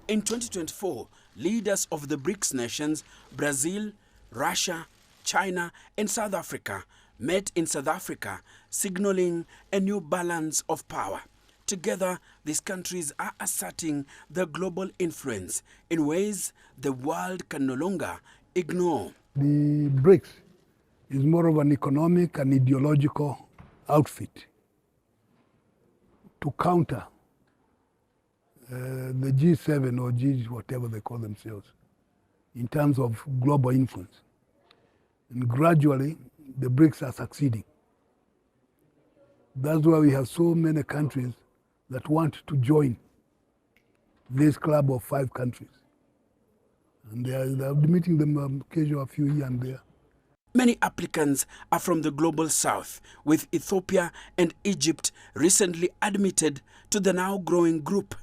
In 2024, leaders of the BRICS nations, Brazil, Russia, China, and South Africa, met in South Africa, signaling a new balance of power. Together, these countries are asserting their global influence in ways the world can no longer ignore. The BRICS is more of an economic and ideological outfit to counter the G7 or G whatever they call themselves in terms of global influence. And gradually, the BRICS are succeeding. That's why we have so many countries that want to join this club of 5 countries. And they are meeting them occasionally a few here and there. Many applicants are from the global south, with Ethiopia and Egypt recently admitted to the now growing group.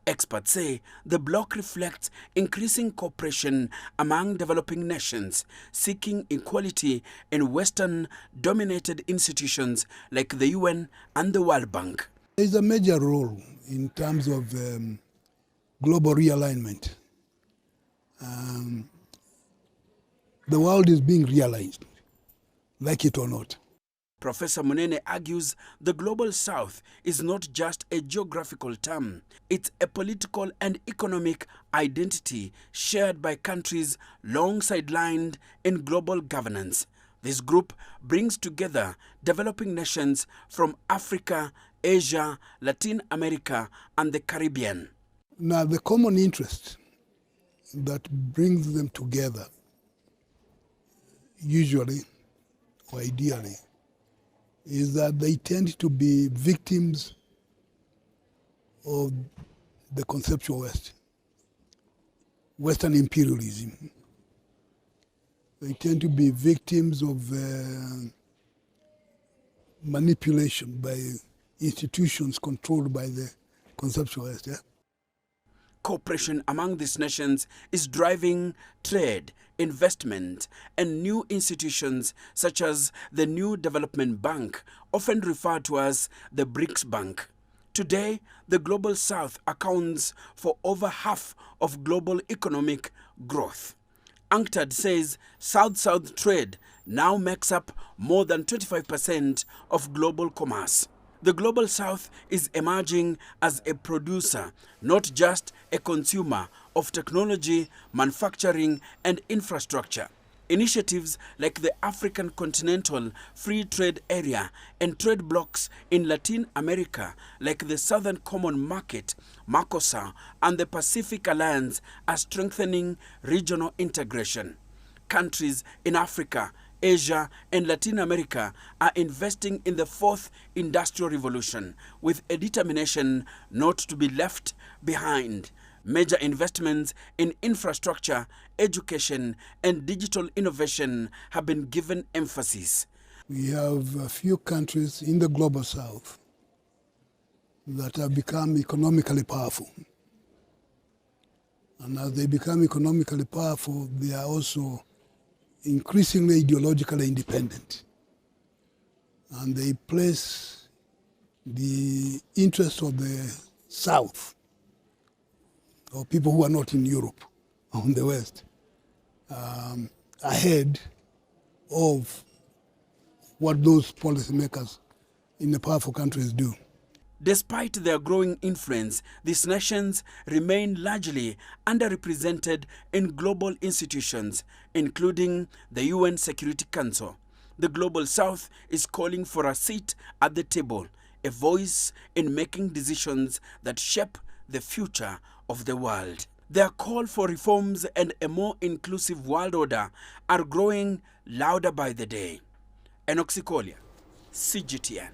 Experts say the bloc reflects increasing cooperation among developing nations, seeking equality in Western-dominated institutions like the UN and the World Bank. There is a major role in terms of global realignment. The world is being realized, like it or not. Professor Munene argues the global south is not just a geographical term. It's a political and economic identity shared by countries long sidelined in global governance. This group brings together developing nations from Africa, Asia, Latin America, and the Caribbean. Now, the common interest that brings them together, usually or ideally, is that they tend to be victims of the conceptual West, Western imperialism. They tend to be victims of manipulation by institutions controlled by the conceptual West. Yeah? Cooperation among these nations is driving trade, investment, and new institutions such as the New Development Bank, often referred to as the BRICS Bank. Today, the Global South accounts for over half of global economic growth. UNCTAD says South-South trade now makes up more than 25% of global commerce. The Global South is emerging as a producer, not just a consumer, of technology, manufacturing, and infrastructure. Initiatives like the African Continental Free Trade Area and trade blocs in Latin America, like the Southern Common Market, Mercosur, and the Pacific Alliance, are strengthening regional integration. Countries in Africa, Asia, and Latin America are investing in the 4th industrial revolution with a determination not to be left behind. Major investments in infrastructure, education, and digital innovation have been given emphasis. We have a few countries in the Global South that have become economically powerful. And as they become economically powerful, they are also increasingly ideologically independent. And they place the interests of the South, or people who are not in Europe or in the West, ahead of what those policymakers in the powerful countries do. Despite their growing influence, these nations remain largely underrepresented in global institutions, including the UN Security Council. The Global South is calling for a seat at the table, a voice in making decisions that shape the future of the world. Their call for reforms and a more inclusive world order are growing louder by the day. Enoxikolia, CGTN.